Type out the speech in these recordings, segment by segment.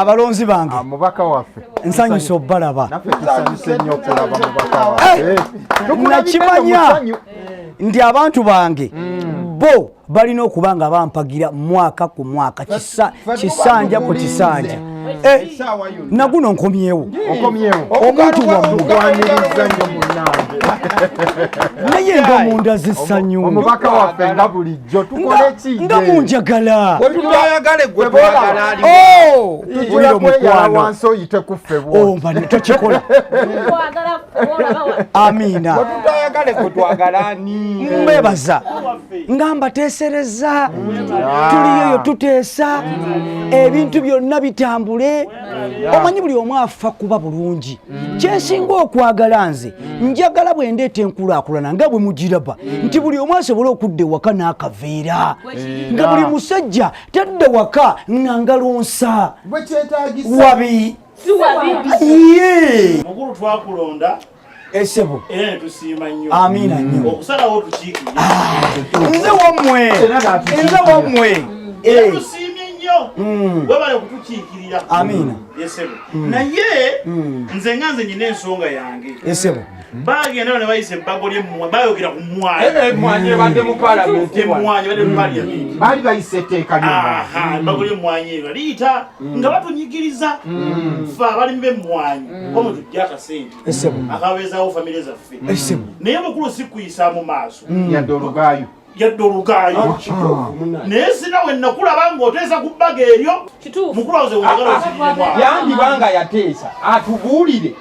abalonzi bange mubaka waffe nsanyusa obbalaba naffe tusanyuse nnyo okulaba mubaka waffe nakimanya ndi abantu bange bo balina okuba nga bampagira mwaka ku mwaka kisanja ku kisanja naguno nkomyewo omuntu wamugwaniriza nnyo munnange naye nga munda zessanyu omubaka waffe nga bulijjo tukole ki nga munjagala wetutayagale gwe twagala ali tujula kweyala wansi oyite kuffe mba netokikola amina wetutayagale gwe twagala ani mbebaza nga mbateesereza tuliyoyo tuteesa ebintu byonna bitambule omanyi buli omu afa kuba bulungi kyensinga okwagala nze njagala bwe ndeeta enkulaakulana nga bwe mugiraba nti buli omu asobola okudda ewaka n'akaveera nga buli musajja tadda waka nga ngalonsa wabi mukulu twakulonda esebo tusiima nnyo amiina nnyo okusalawo tukiikirira nze wammwe tusiimye nnyo webale kutukiikirira amiina esebo naye nze nga nze nyina ensonga yange esebo bagenda ne bayisa ebbago ly'emmwanyi bayogera ku mmwanyi emmwanyi ebadde mu paalamenti emmwanyi badde mu paalamenti baali bayisa etteeka ly'emmwanyi ebbago ly'emmwanyi eryo liyita nga batunyigiriza ffe abalimi b'emmwanyi omu tujja akasente akabeezaawo famire zaffe naye mukulu si kuyisa mu maaso yadde olugaayo naye sina we nakulaba ng'oteesa ku bbaga eryo mukulu awoze weyagala osiriyemu yandibanga yateesa atubuulire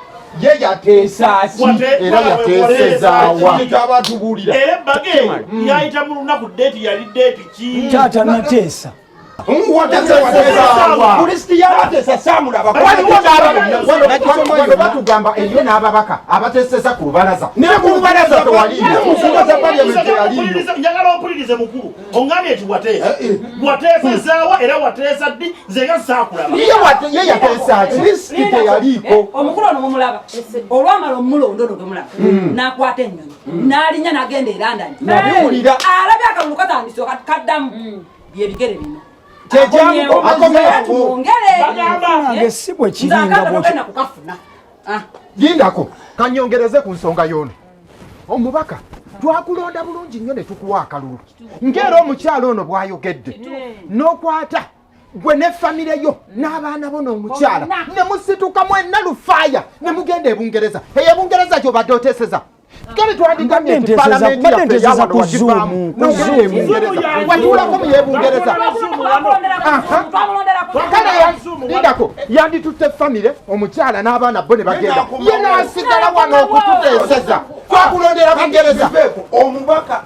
ye yateesa ki era yateesezaawa abatubuulira era ebbaga eyo yayita mu lunaku deeti yali deeti ki taata nateesa kristiyaatesa samulaba batugamba eyo n'ababaka abateeseza ku lubalaza ne ku lubalaza tewaliimufungaza paliamenti yaliiyo njagala ompulirize mukulu oŋŋambye eti wateesa wateesezaawa era wateesa ddi nze nga saakulaba ye yateesa ki risiki teyaliiko omukulu ono mumulaba olwamala omulondono gemulaba n'akwata ennyonyi n'alinya n'agenda e London nabiwulira alabye akalulu katandise kaddamu byebigere bino sibwe kiringa gindako kanyongereze ku nsonga yono omubaka twakulonda bulungi nnyo ne tukuwa akalulu ng'era omukyalo ono bw'ayogedde n'okwata gwe ne famire yo n'abaana bo n'omukyala ne musituka mwenna lufaaya ne mugenda e Bungereza eyo e Bungereza gy'obadde oteeseza kale twandigamye nti paalamenti yaffe yawano wagivaamu n'ogenda e Bungereza watuulako mu y'Ebungereza kale lindako yanditutte famire omukyala n'abaana bo ne bagenda ye n'asigala wano okututeeseza twakulondera Bungereza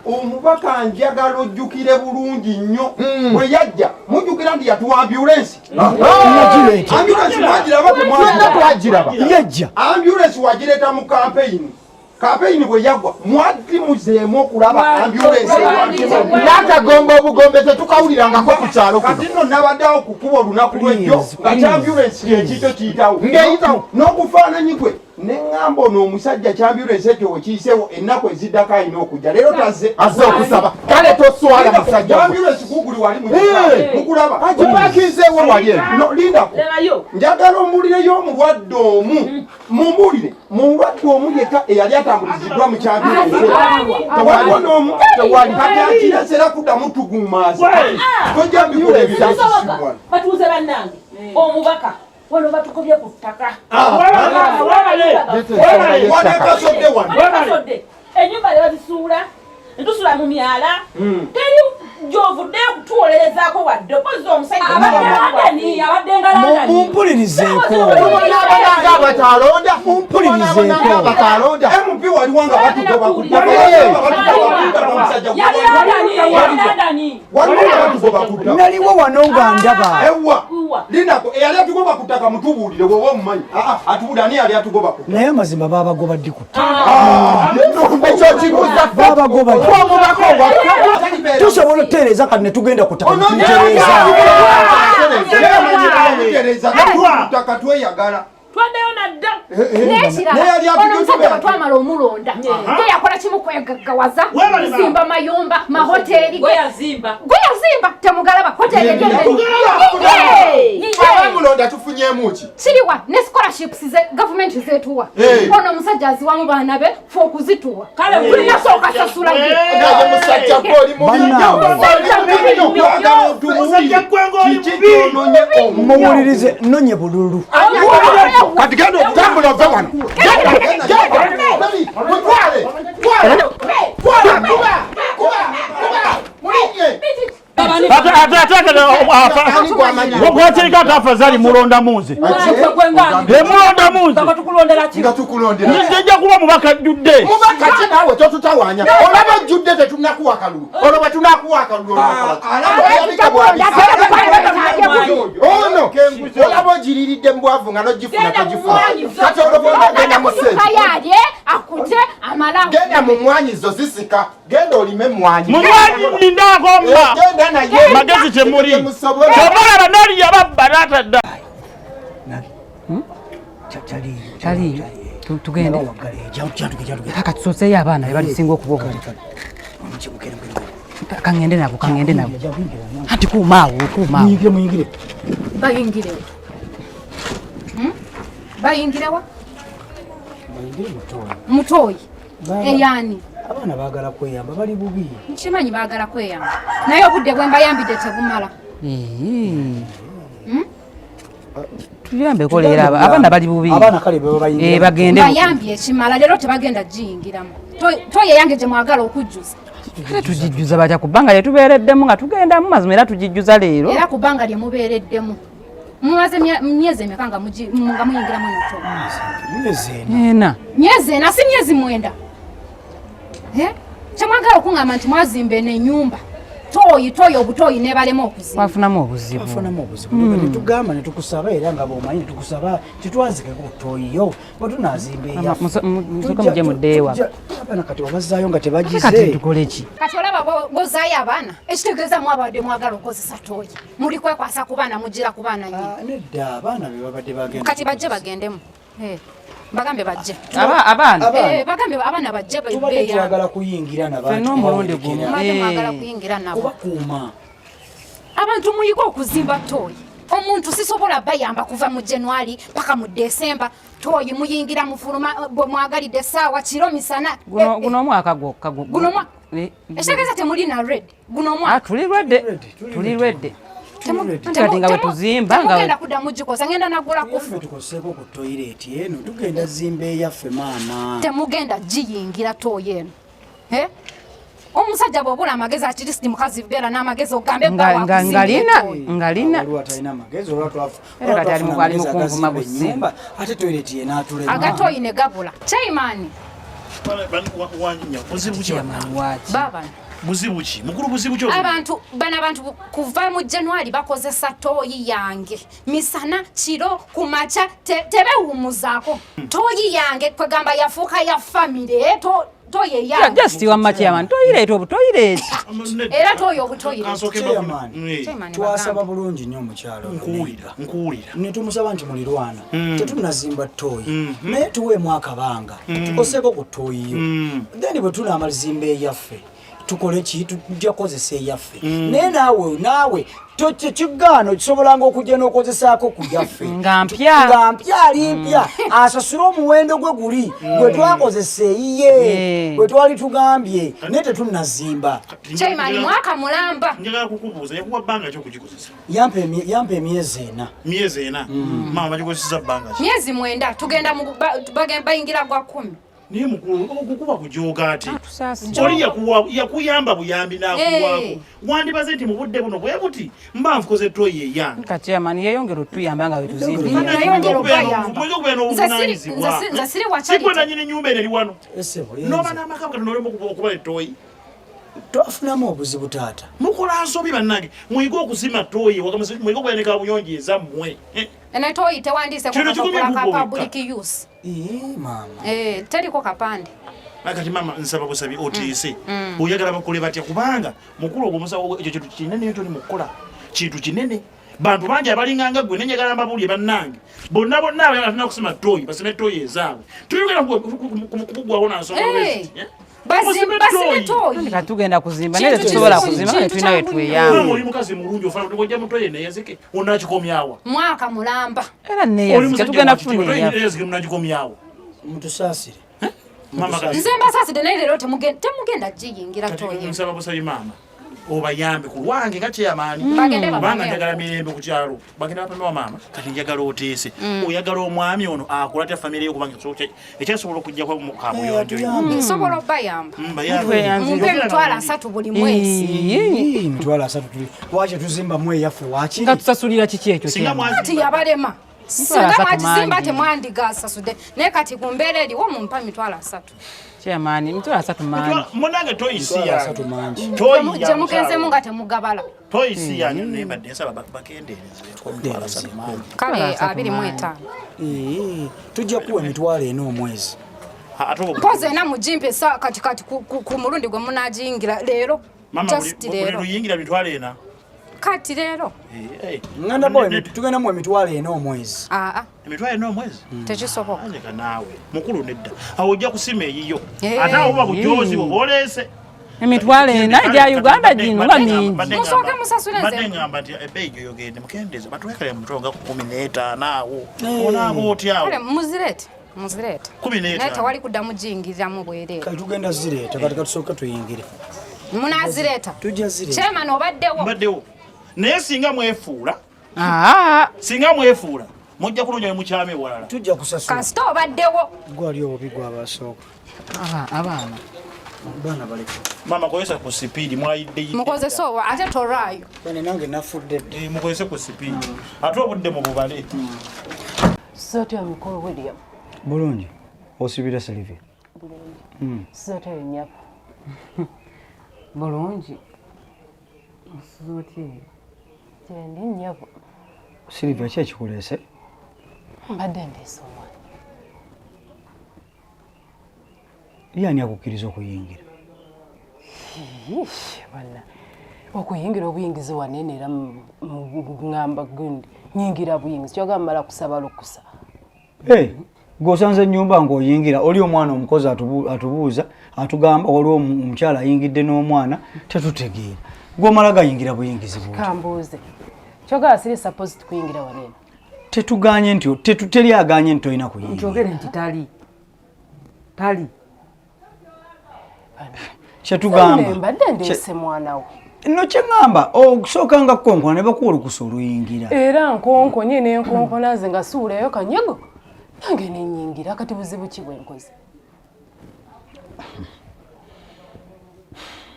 omubaka njagala ojjukire bulungi nnyo bwe yajja mujjukira nti yatuwa ambulensi ambulensi mwagiraba twagiraba yajja ambulensi wagireeta mu kampeyini bwe yagwa mwali muzeemu okulaba ambulensi n'akagomba obugombe tetukawulirangako ku kyalo kati nno nabaddewo okukuba olunaku lwejjo nga kyambulensi kyekito kiyitawo ng'eyitawo n'okufaananyi gwe neŋŋamba ono omusajja kyambulensi ekyo we kiyiseewo ennaku eziddako alina okujja leero tazze azze okusaba kale toswala musajja ambulensi kuguli wali mukulaba agipakinzeewo wali no lindako njagala ombulireyo omulwadde omu mumbuulire mulwadde omu yekka eyali atambuliziddwa mu kyambulensi tewaliwo n'omu tewali kati akiresera kuddamu tugumaaza tojja mbikola ebirasisibwa batuuze bannange omubaka wano batukobye ku ttaka wanekasodde wano ennyumba ne bazisuula netusula mu myala teri gyovudde kutuwolerezaako wadde opozi omusajja mumpulirizeeko abatalonda MP waliwo nga batugoba ku ttaka naliwo wano nga ndaba ewa lindako eyali atugoba ku ttaka mutubuulire woba omumanyi atubuulire ani yali atugoba ku ttaka naye amazima babagoba ddi ku ekyo kibuza babagoba tusobola otereeza kati ne tugenda ku ttaka tutereeza ttaka tweyagala twaddeyo nadda omusajja batwamala omulonda teyakola kimu kwegaggawaza zimba mayumba mahoteri gwe yazimba temugalaba hoteri abamulonda tufunyemu ki kiriwa ne scholarships ze government zetuwa ono musajja aziwamu baana be fe okuzituwa kale tulina sooka sasula ye naye musajja gwoli muwulirize nonye bululu kati genda okutambula ove wano Watirika tafadhali mulonda munze. Mulonda munze. Nga tukulondera. Nijja kuba mubaka judde. Mubaka ki nawe totutawanya. Olaba judde tetunakuwa kalulu. Olaba tunakuwa kalulu. Ono olaba jiriridde mbwavu nga nojifuna tojifuna. Kati olaba genda musenze. Kayalye akute amala. Genda mu mwanyizo zisika. Genda olime mwanyi. Mwanyi ndagomba. Genda naye. Magezi temuri. Kabala banali yababarata da. Chali tugende taka tusoseyo abaana be balisinga okuba kangende nabo anti kuumaawo bayingirewa mutoyi eyani abaana baagala kweyamba bali bubi nkimanyi baagala kweyamba naye obudde bwe mbayambidde tebumala tuyambeko leero abaana bali bubi abaana kale baba bagende bayambye ekimala leero tebagenda giyingiramu toye yange gye mwagala okujjuza tugijjuza batya ku bbanga lye tubeereddemu nga tugendamu mazima era tugijjuza leero era ku bbanga lye mubeereddemu mumaze myezi emeka nga muyingiramu myezi ena si myezi mwenda kyemwagala okuŋŋamba nti mwazimba n'ennyumba toyi obutoyi nebalema okuzimba wafunamu obuzibu netugamba netukusaba era nga bomanyi netukusaba titwazikeko butoyiyo bwetunazimba musoke muje muddeewa abaana kati wabazaayo nga tebagize kati tukole ki kati olaba bozaayo abaana ekitegeeza mwabadde mwagala okozesa toyi muli kwekwasa ku baana mugira ku baana nedda abaana be babadde bagenda kati bajje bagendemu bagambe bajje abaana bagambe abaana bajje tubadde twagala kuyingira n'omulundi gumu mwagala kuyingira nabo kubakuuma abantu muyiga okuzimba toyi omuntu sisobola bayamba kuva mu January paka mu December toyi muyingira mufuluma bwe mwagalidde saawa kiro misana guno omwaka gwokka guno mwaka ekitegeeza temuli na red guno omwaka tuli lwedde nga bwetuzimba nga kudda mugikosa ngenda nagula kufu tukoseeko ku toyireti eno tugenda zimba eyaffe maama temugenda giyingira toyi eno omusajja bw'obula amagezi akiristi mukazi beera n'amagezi ogambe ngalina atalina amagezi kati ali mukunvuma busimba ate toyireti ye n'atulema agatoyi ne gabula chaimani baba buzibu ki mukulu buzibu kyo abantu kuva mu January bakozesa toyi yange misana kiro kumacha tebewumuzaako toyi yange kwegamba yafuuka ya family toye yange just wamachairman toilet obutoilet era toyo obutoilet twasaba bulungi nnyo omukyalo nkuwulira netumusaba nti mulirwana tetunazimba toyi naye tuweemu akabanga tukoseeko ku toyiyo then bwe tunaamazimba eyaffe tukole ki tujja kozesa eyaffe naye naawe kigaano kisobolanga okujja n'okozesaako ku yaffe nga mpya ali mpya asasule omuwendo gwe guli gwe twakozesa eyiye gwe twali tugambye naye tetunazimba chairman mwaka mulamba njagala kukubuuza yakuwa bbanga ki okugikozesa yampa emyezi ena maama bagikozesa bbanga ki myezi mwenda tugenda bayingira gwa 10 niye mukulu okukuba kujoga ati oli yakuyamba buyambi nakuwaako wandibaze nti mu budde buno bwe buti mba nfukoze toyi eyange kati amani yeyongera otuyamba nga wetuzimba sikwe nanyini nyumba eno eri wano noba n'amaka bukati okuba etoyi twafunamu obuzibu taata mukola nsobi bannange muyige okuzima toyi muyige okuyaneka buyonji ezammwe ene toyi tewandiise kwa public use mama teriko kapande kati mama nsaba busabi otiise oyagala bakole batya kubanga mukulu ogwomusawo ekyo kintu kinene nnyo toli mukola kintu kinene bantu bangi abalinganga gwe nenyagala mbabulye bannange bonna abalina kusima toyi basime toyi ezaabwe tuyogera kumukugwawo nansonga Basime toyi. Katugenda kuzimba naye tusobola kuzimba ne tulina we tweyamba. Oli mukazi mulungi ofana kujja mutoye ne yazike onakikomyawa. Mwaka mulamba. Era ne yazike tugenda kufuna ya. Yazike munakikomyawa. Mutusasire. Mama kazi. Nzemba sasa de naile lote temugenda jiyingira toyi. Nsaba busabi mama. Obayambe ku lwange nga kyeyamaanyi. Banga njagala mirembe ku kyalo. Bagenda bapema mama. Kati njagala oteese. Oyagala omwami ono akulate family yo kubanga soche. Ekyasobola okujja kwa mukabo yonjo. Nsobola bayamba. Bayamba. Mutwala 3 buli mwezi. Mutwala 3 tuli. Wache tuzimba mwe yaffe wachi. Nga tusasulira kiki ekyo Singa mwazi. Ati yabalema. Singa mwazimba temwandiga sasude. Ne kati kumbere eri wo mumpa mitwala 3. Chairman, mitwala 3 manyi. Munange toyisi ya. 3 manji. Toyi ya. Jamukenze munga temugabala. Toyisi ya ne badde saba bakendereze. Twala 3 manji. Kale 25. Tujja kuwa mitwala eno omwezi. Poze na mujimpe sa katikati ku mulundi gwe munajingira lero. Mama lero yingira mitwala ena. Kati lero. Nganda boy tugenda mu mitwala eno omwezi. Emitwala eno omwezi. Tekisoboka. Andika nawe. Mukulu nedda. Awo ojja kusima eyiyo. Ate awo bakujozi bolese. Emitwala ena ja Uganda gino nga mingi. Musoke musasule nze. Badde ngamba nti ebejo yogende mukendeze batwekale mutonga ku 15 awo. Onabo otyawo. Kale muzirete. 15. Nete wali kuddamu jingirira mu bwerere. Kale tugenda zireta kati katusooka tuyingire. Munazireta. Tujja zireta. Chairman obaddewo. Mbaddewo. Naye singa mwefuula. Singa mwefuula. Mujja kulunja mukyame walala. Tujja kusasula. Kasito obaddewo. Gwali obigwa abasooka. Abaana. Bana bali. Mama koyesa ku speed mwayidde. Mukoze so ate torayo. Bane nange nafudde. Mukoyese ku speed. Ate obudde mu bubale. Sote ya mikolo William. Bulungi. Osibira Silvia. Bulungi. Sote nyako. Bulungi. Sote. Tendi nyako. Silvia kye kikulese? Mbadde ndeso mwana. Yani akukkiriza okuyingira. Bana. Okuyingira obuyingizi wanene era ngamba gundi. Nyingira buyingizi kyogamba kusaba lukusa. Gosanze nyumba ng'oyingira oli omwana omukozi atubuuza atugamba oli omukyala ayingidde n'omwana tetutegeera gw'omala gayingira buyingizi bwo kambuuze kyogala siri supposed kuyingira wanene tetuganye nti teri aganye nti olina kuyingira nkyogere nti tali kyetugamba mbadde ndeese mwana wo no kyeŋŋamba okusooka nga kkonkona ne bakuwa olukusa oluyingira era nkonko nyine enkonko naze nga suulayo kanyego nange nenyingira kati buzibu ki bwenkoze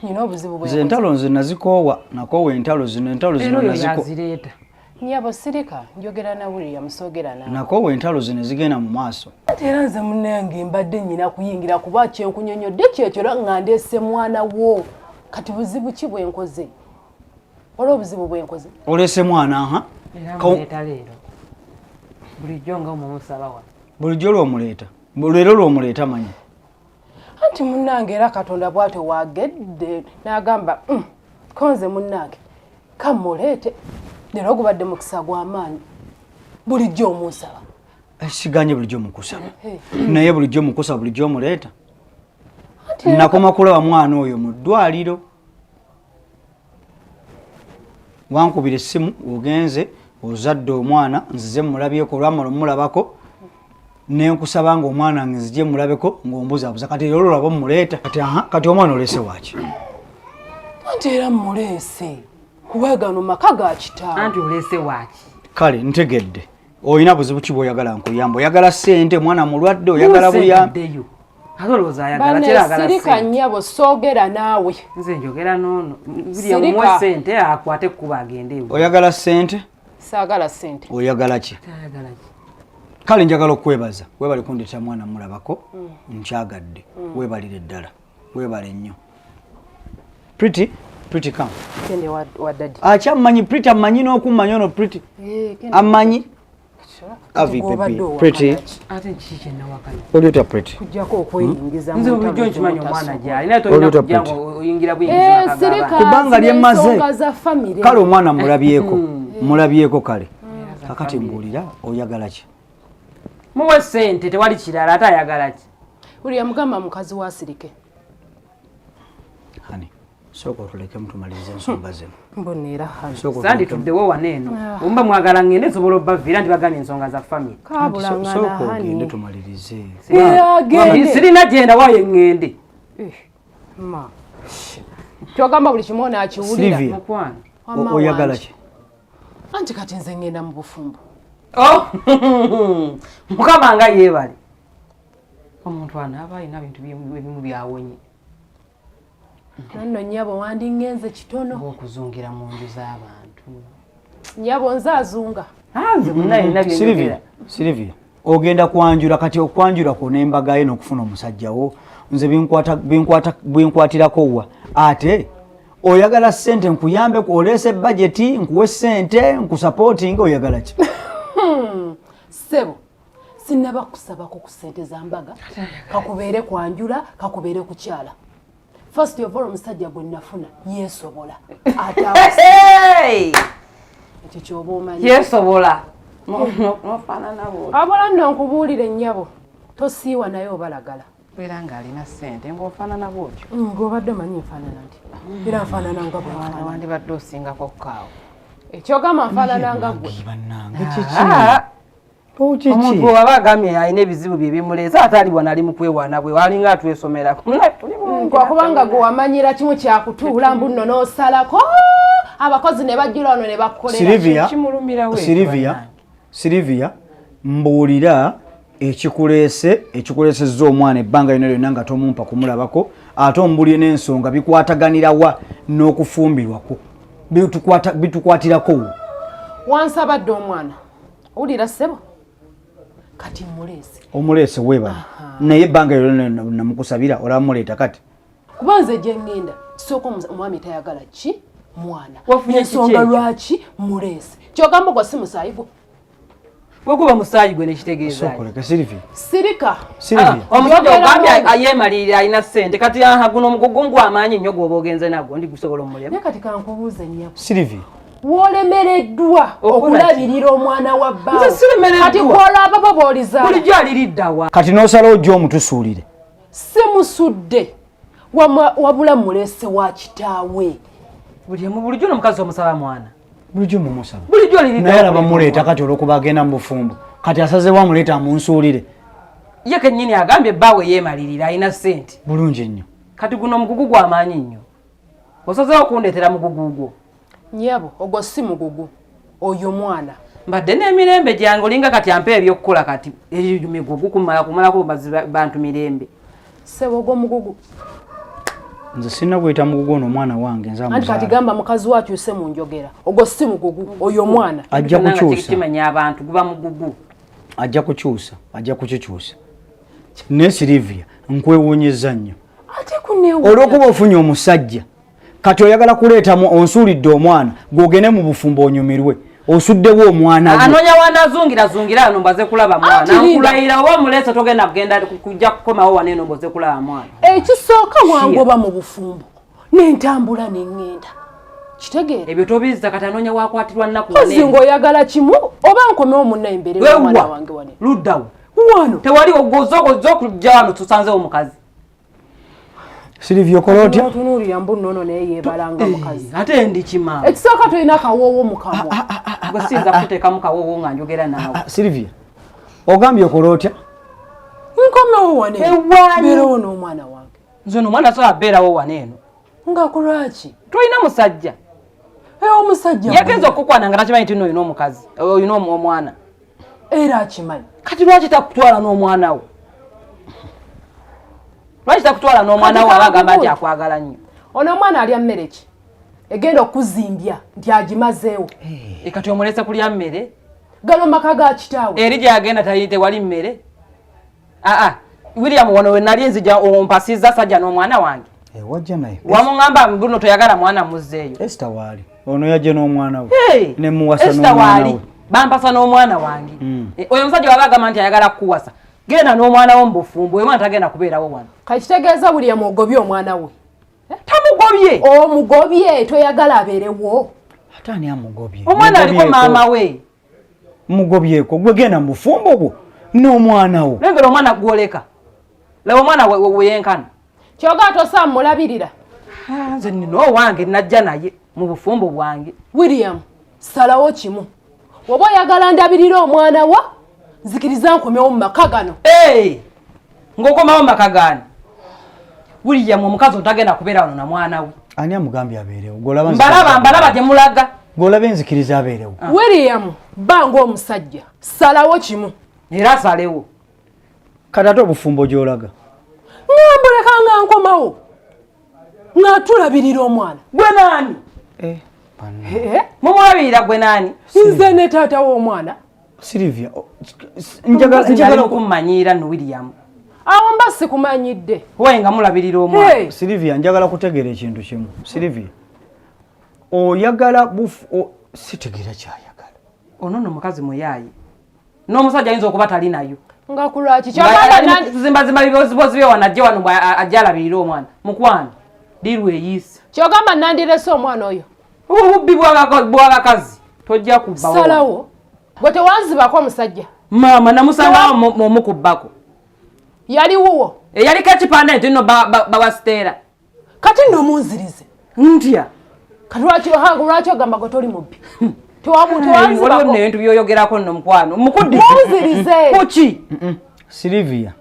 nyina obuzibu bwenkoze entalo nze nazikoowa nakoowa entalo zino nazikowa nyabo sirika njogera na William sogera na nakoowa entalo zino zigenda mu maaso ate era nze munange mbadde nyina kuyingira kuba kyenkunyonyodde kyekyo nga ndeese mwana wo kati buzibu ki bwenkoze olwo obuzibu bwenkoze olese mwana leero bulijjo nga omumusalawa bulijjo lw'omuleeta leero lw'omuleeta manyi anti munnange era Katonda bw'ate wagedde n'agamba konze munnange kamuleete leero gubadde mukisa gw'amaanyi bulijjo omusaba siganye bulijjo mukusaba naye bulijjo mukusaba bulijjo omuleeta nakoma kulaba mwana oyo mu ddwaliro wankubira essimu ogenze ozadde omwana nzize mulabyeko olwamala omulabako nenkusaba nga omwana nzije mulabeko ng'ombuzabuza kati leero olaba omuleeta kati omwana olese waki anti era muleese kuwegano maka ga kitaawe anti olese waki kale ntegedde olina buzibu ki bw'oyagala nkuyamba oyagala ssente mwana mulwadde oyagala buyambe sirika nnyabo soogera naawe nze njogera noono buli sente akwate ekkuba agende ewe oyagala ssente saagala ssente oyagala ki kale njagala okwebaza webali kundeta mwana mulabako nkyagadde webalire ddala webale nnyo pretty come kende wa daddy akyammanyi pretty amanyi n'okumanya ono pretty amanyi pretty ate kiki nawakana oliota pretty kujjako okweyingiza nze bulijjo nkimanyi omwana gyali naye tolina kujja oyingira buyingiza kubanga lyemaze kale omwana mulabyeko kale kakati mbuulira oyagala ki muwe ssente tewali kirala ate ayagala ki buli yamugamba mukazi wa sirike hani soko tuleke mtu malize nsonga zino mbonera hani sandi tuddewo waneeno omba mwagala ngende nsobola obbavira ndi bagana ensonga za family kabulangana hani ngende tumalirize sirina gyenda waye ngende ma kyogamba buli kimu onaakiwulira mukwano oyagala ki anti kati nze ngenda mu bufumbo mukama nga yeebale omuntu anaaba alina bintu ebimu byawonye nanno nnyabo wandingenze kitono okuzungira mu nju z'abantu nnyabo nzaazunga nze munayina Silivia ogenda kwanjula kati okwanjula kwona embaga ye n'okufuna omusajjawo nze binkwatirako wa ate oyagala ssente nkuyambe oleese budgeti nkuwe ssente nkusupporting oyagala ki sebo sinaba kusabako ku ssente za mbaga kakubeere kwanjula kakubeere kukyala first of all omusajja gwe nafuna yeesobola ekyo kyoba omanyi yeesobola nofaanana bwoti abola nno nkubuulire nnyabo tosiiwa naye obalagala beera ng'alina ssente ng'ofaanana bwotyo ng'obadde omanyi nfaanana nti era nfaanana nga bwe wandibadde osingako kaawo ekyogamba nfaanana nga gwe omuntu owaba agambye alina ebizibu bye bimuleesa ate alibwa nali mu kwewaana bwe walinga atwesomera kwakubanga gwe wamanyira kimu kyakutuula mbuno n'osalako abakozi ne bajjula wano ne bakkolera Silivia mbuulira ekikuleesezza omwana ebbanga lino lyonna nga tomumpa kumulabako ate ombuulire n'ensonga bikwataganirawa n'okufumbirwako bitukwatirako wansabadde omwana owulira ssebo kati omuleese weebala naye ebbanga lyo namukusabira olamuleeta kati kuba nze gye ŋŋenda sooka omwami tayagala ki mwana ensonga lwaki muleese kyogamba gwa si musaayivu bwekuba musaayi gwe nekitegeeza sirika omusajja ogambye yeemalirira alina ssente kati guno omugogo ngwamaanyi nnyo gwoba ogenze nagwo ndigusobola omulema naye kati kankubuuze nnyako Silivia woolemereddwa okulabirira omwana wa bbaawo kati siremereddwa kwolaba booliza bulijjo aliriddawa kati n'osala ojja omutusuulire simusudde wabula muleese wa kitaawe bulijjo n'omukazi omusaba mwana bulijjo mumusaba bulijjo aliriddawa naye alaba muleeta kati olwokuba agenda mu bufumbo kati asazewo amuleeta amunsuulire ye kennyini agambye ebbaawe yeemalirira alina ssente bulungi nnyo kati guno omugugu gwamaanyi nnyo osazeewo okundeetera mugugu gwo nnyabo ogwo si mugugu oyo mwana mbadde n'emirembe gyange olinga kati ampa ebyokukola kati migugu kumalako bantu mirembe sebo ogwo mugugu nze sirina bweta mugugu ono omwana wange anti kati gamba mukazi we akyuse mu njogera ogwo si mugugu oyo mwana ajja kukyusa kimanya abantu guba mugugu ajja kukyusa ajja kukikyusa ne Silivia nkwewuunyizza nnyo ate kuneewo olwokuba ofunye omusajja kati oyagala kuleetamu onsuulidde omwana gwogene mu bufumbo onyumirwe osuddewo omwana gwe anoonya wanazungirazungira ano mbaze kulaba mwana nkulayira oba omuleese togenda kugenda kujja kukomawo waneeno mbaze kulaba mwana ekisooka wangoba mu bufumbo n'entambula n'eŋŋenda kitegeere ebyo tobizza kati anoonya wakwatirwa nnaku kozi ng'oyagala kimu oba nkomewo munna embeera omwana wange wane luddawo wano tewali ogoza okujja wano tusanzewo omukazi Silivia okola otya tunuulira mbunono naye yeebalanga mukazi ate ndi kima ekisooka tolina akawoowo mu kamwa gwe siyinza kuteekamu kawoowo nga njogera naawe Silivia ogambye okola otya nkomewo wane beerawo n'omwana wange nze omwana so abeerawo waneeno ngaakolwaki tolina musajja omusajja yagenza okukwana nga takimanyi ti noolina omukazi olina omwana era akimanyi kati lwaki takutwala n'omwana wo lwaki takutwala n'omwana wo aba agamba nti akwagala nnyo ono omwana alya mmere ki egenda okuzimbya nti agimazeewo kati omulese kulya mmere galo maka ga kitaawe eri gyagenda tewali mmere William wano we nali nzija ompasizza sajja n'omwana wange wajja naye wamuŋŋamba buno toyagala mwana muzzeeyo Esther waali ono yajja n'omwana we ne muwasa Esther n'omwana waali we bampasa n'omwana wange oyo omusajja waba agamba nti ayagala kukuwasa genda n'omwana wo mu bufumbo oyo mwana tagenda kubeerawo wano kakitegeeza William ogobye omwana we tamugobye omugobye toyagala abeerewo ate ani amugobye omwana aliko maama we mugobyeko gwe genda mu bufumbo bwo n'omwana wo lengera omwana gwoleka laba omwana weyenkana kyoga tosa mulabirira nze nino wange najja naye mu bufumbo bwange. William, salawo kimu. Oba oyagala ndabirira omwana wa nzikiriza nkomewo mu maka gano. Ng'okomawo mu maka gani? William omukazi otagenda kubeera wano na mwana we. Ani amugambye abeerewo? Mbalaba gye mulaga. G'olaba enzikiriza abeerewo. William, banga omusajja. Salawo kimu. Era salewo. Kati ate obufumbo gy'olaga. Ngambuleka nga nkomawo. Nga tulabirira omwana. Gwe naani? Mumwabirira gwe naani? Nze ne taata w'omwana. Sylvia, njagala okummanyira no William. Awo mba sikumanyidde. Wenga mulabirira omwana. Sylvia, njagala kutegeera ekintu kimu. Sylvia, oyagala sitegeera kyayagala. Ono nno mukazi muyaayi. N'omusajja ayinza okuba tali nayo. Nga kulwaki kyagamba zimba bibozibozi bye wanajja wano ajja alabirira omwana. Mukwano dirwe eyisa. Kyogamba nandirese omwana oyo. Obubbi bw'abakazi tojja kubbawo. Salawo. Gwe tewanzibako omusajja. Maama namusangawo mukubbako. Yali wuwo. Yaliko ekipande nti nno bawasiteera. Kati nno munzirize. Ntya. Kati lwaki ogamba gwe toli mubbi. Waliwo nebintu byoyogerako nno mukwano. Munzirize. Kuki? Sylvia.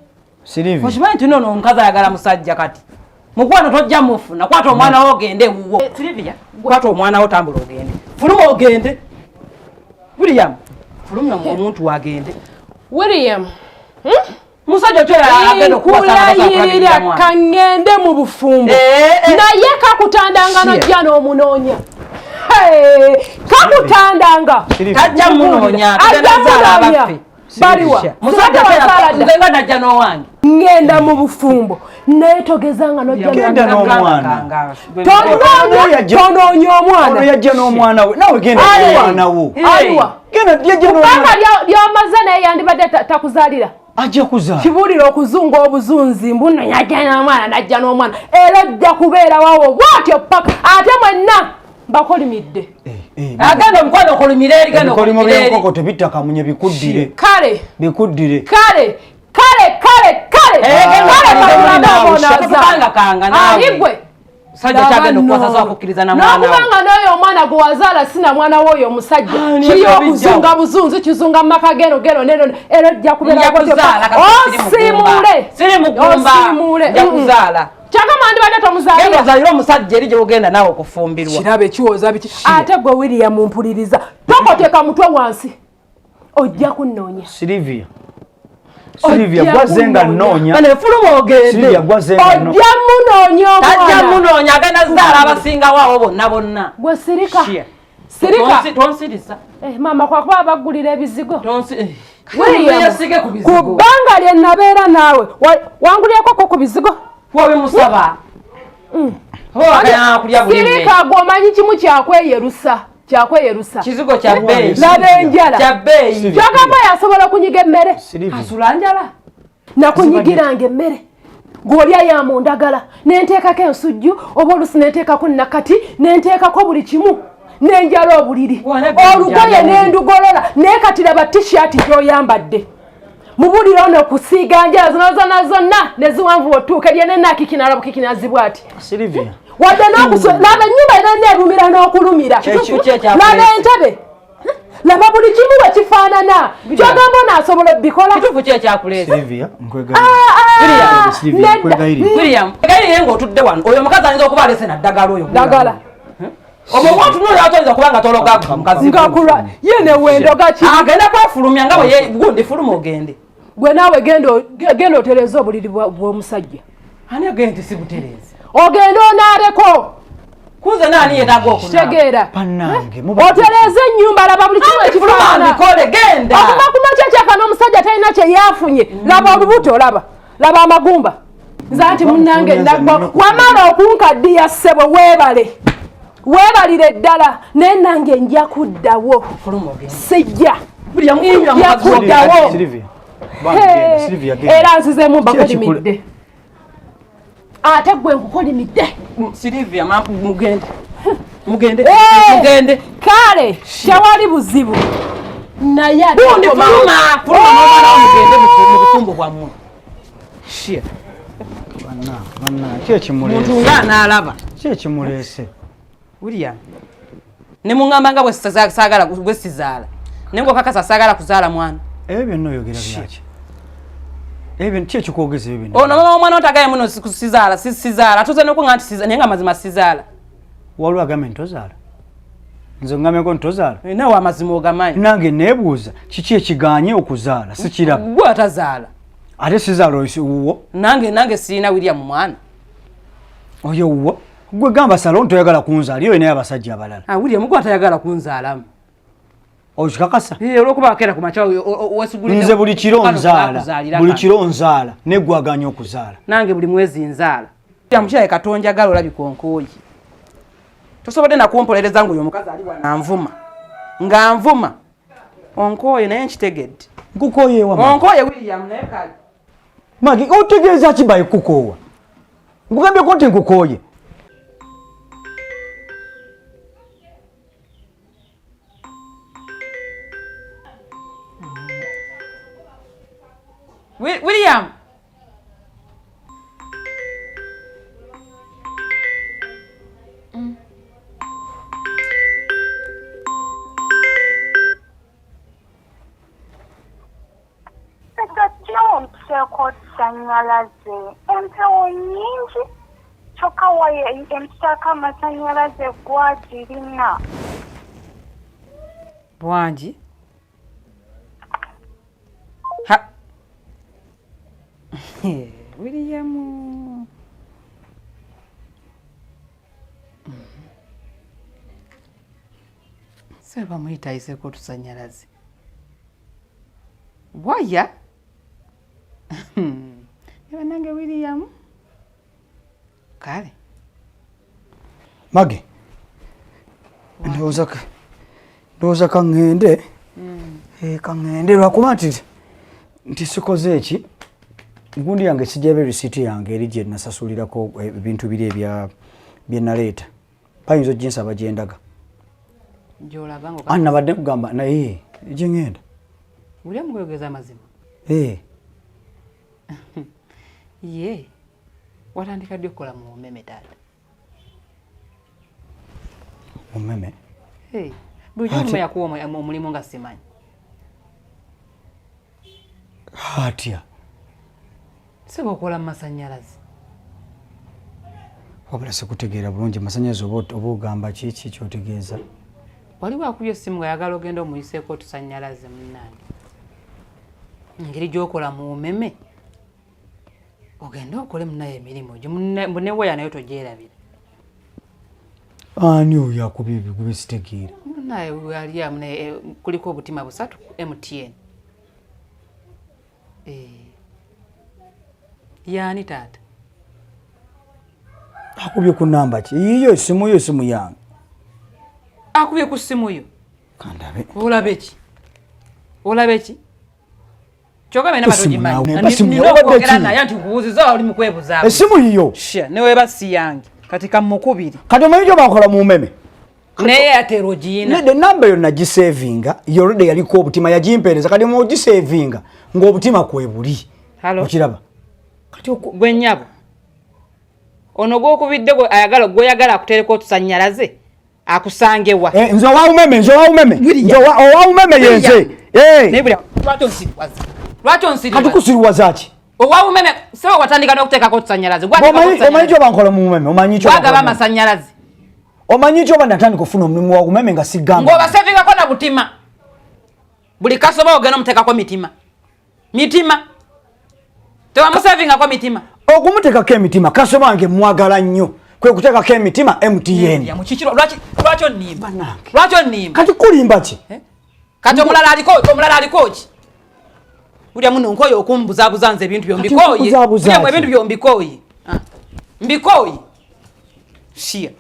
Okimanyi nti nno omukazi ayagala musajja kati. Mukwano tojja mufuna. Kwata omwana wo ogende wuwo. Sylvia, kwata omwana wo tambula ogende. Fuluma ogende. William, fuluma omuntu wagende. William. Musajja oyo agenda okulayirira kangende mu bufumbo. Naye kakutandanga nojja n'omunoonya. Kakutandanga. Tajja munoonya. Tajja abaffe. Baliwa. Musajja nzenga najja n'owange. Ngenda mu bufumbo. Naye togezanga nojja n'omwana. Tonoonya omwana. Ono yajja n'omwana we. Nawe genda n'omwana wo. Aliwa. Kubanga ly'omaze naye yandibadde takuzaalira. Ajja kuzaala. Kibuulira okuzunga obuzunzi mbuno yajja n'omwana najja n'omwana. Era ojja kubeera waawo bw'atyo paka ate mwenna mbakolimidde. Agenda omukwano okolumira eri genda okolumira eri. Ebikolimo by'enkoko tebitakamunye bikuddire. Kale. Bikuddire. Kale. Aligwe. Sajja kyagenda okukwasa okukkiriza na mwana we. N'okubanga n'oyo omwana gwe wazaala sina mwana w'oyo omusajja. Kiri okuzunga buzunzi kizunga mu maka geno neno era ojja kubeera osiimule. Siri mugumba. Ojja kuzaala. Kyagamba ndibadde tomuzaalira. Genda ozaalira omusajja eri gy'ogenda naawe okufumbirwa. Kirabe kiwoza biki. Ate gwe William mpuliriza. Tokoteeka mutwe wansi. Ojja kunnoonya. Sylvia, gwazenga nnoonya. Kane fuluma ogende. Sylvia, gwazenga nnoonya. Ojja munoonya omwana. Tajja munoonya agenda zaala abasinga waawo bonna. Gwe sirika. Tonsirisa. Maama kwakuba abaggulira ebizigo. Yesige ku bizigo. Ku bbanga lye nabeera naawe wangulyeko ku bizigo. Wabimusaba. Sirika gw'omanyi kimu kyakweyerusa. Kizigo kya bbeeyi. Laba enjala. Kya bbeeyi. Kyagamba yasobola kunyiga emmere. Asula njala. Nakunyigiranga emmere. Gw'olya ya mu ndagala. Nenteekako ensujju oba olusi nenteekako nakati nenteekako buli kimu. Nenjala obuliri. Olugoye nendugolola. Naye kati laba t-shirt gy'oyambadde. Mubulira ono kusiiga njala zonna ne ziwanvu otuuka lye nenakikina bukikinazibwa ati. Sylvia. Wadde n'okusoma laba ennyumba era neerumira n'okulumira. Laba entebe. Laba buli kimu bwe kifaanana. Kyogamba onaasobola obbikola. Kituufu ki ekyakuleeta? Sylvia, nkwegayirira. William, egayirire ng'otudde wano. Oyo omukazi ayinza okuba alese naddagala oyo. Ddagala. Obwo otunulira otoyinza kuba nga tologaga mukazi. Ngakulwa ye ne wendoga ki. Agenda kwefulumya nga bwe gundi fuluma ogende. Gwe naawe genda otereeza obuliri bw'omusajja. Ani agenda nti si butereezi? Ogenda onaabeko. Kuze naani yeetaaga okunaaba? Kitegeera. Bannange otereeze ennyumba laba buli kimu ekifaanana. Bikole genda. Okuva ku makya kyaka n'omusajja talina kye yaafunye. Laba olubuto laba amagumba. Nze anti munnange ndagwa wamala okunkaddiya ssebo weebalire ddala naye nange nja kuddawo. Sijja. Nja kuddawo. Era nzizeemu mbakolimidde. Ate gwe nkukolimidde. Sylvia, mugende. Kale tewali buzibu. Naye gundi fuluma n'omwana wo mugende mu bufumbo bwammwe. Bannange, ki ekimulesa? Muntu ng'anaalaba. kimulese William ne mungamba nga bwe sagala bwe sizaala nengo kakasa sagala kuzaala mwana ebyo nno yogera byaki ebyo kye kikogeza ebyo ono mama omwana otagaye muno sizaala tuze nokunga nti sizaala nenga mazima sizaala waliwo agambe ntozaala nze ngameko ntozaala nawe amazima ogamanyi nange neebuuza kiki ekiganye okuzaala sikiraba gwe atazaala ate sizaala wuwo nange sirina William mwana oyo wuwo gwe gamba salon toyagala kunzaala iyo naye abasajja abalala William gwe atayagala kunzaalamu okikakasa olwokuba akera ku makya wesugulira nze buli kiro nzaala neggwaganya okuzaala nange buli mwezi nzaala mukyala katonjagala olabikonkooyi tosobodde nakumpolereza nga oyo omukazi ali wananvuma nga nvuma onkooye naye nkitegedde nkukooyeewa onkooye William naye kale Magi otegeeza ki baye kukoowa ngugambyeko nti nkukooye William Sanyalaze empewo nyingi kyokka waye emsaka amasanyalaze gwagirina bwangi William seba muyitayiseko tusanyalaze waya Ewa nange William kale Magi ndowooza kaŋŋende kaŋŋende lwakuba nti sikoze eki gundi yange sijjabe risiti yange eri gye nasasulirako ebintu biri bye naleeta bayinza oginsaba gye ndaga nabadde nkugamba naye gye ŋŋenda William gweyogeza amazima ye watandika ddi okukola mu bumeme taata omumeme bulijjo omume yakuwa omulimu nga simanyi atya seba okola mu masanyalaze wabula sikutegeera bulungi masanyalaze oba ogamba kiki kyotegeeza waliwo akubye essimu nga yagala ogenda omuyiseeko tusanyalaze munnange engeri gyokola mu bumeme ogenda okole munaye emirimu neweya nayo togyerabira ani oyo akubye ebigube sitegeera naye waliamu naye kuliko obutima busatu MTN yaani taata akubye ku namba ki iyo esimu yange akubye ku ssimu yo kandabe olabe ki kyogame nabatogimanyi naye nti nkubuuziza oli mukwebuzaamu esimu yiyo neweba si yange kati kamukubiri kati omanyi gyo bakola mu mmeme naye yatera ogiina nede namba yo nagisevinga yorode yaliko obutima yagimpeereza kati mugisevinga ng'obutima kwebuli okiraba kati gwe nnyabo ono gwokubidde gwoyagala akutereka otusanyalaze akusangewa nze owawumeme yenze lwaki onsiriwaza kati kusiriwaza ki owawumeme sewe watandika n'okuteekako otusanyalaze omanyi kyoba nkola mu mumeme wagaba amasanyalaze omanyi kyoba natandika ofuna omulimu wa umeme nga sigamba ng'obasevingako na butima buli kasoba ogenda omuteekako mitima tewamusevingako mitima okumuteekako emitima kasoba wange mwagala nnyo kwe kuteekako emitima MTN lwaki onnimba kati kulimba ki kati omulala aliko ki ulya muno nkoye okumbuzabuza nze ebintu byombikoye ebintu byombikoye mbikoye shia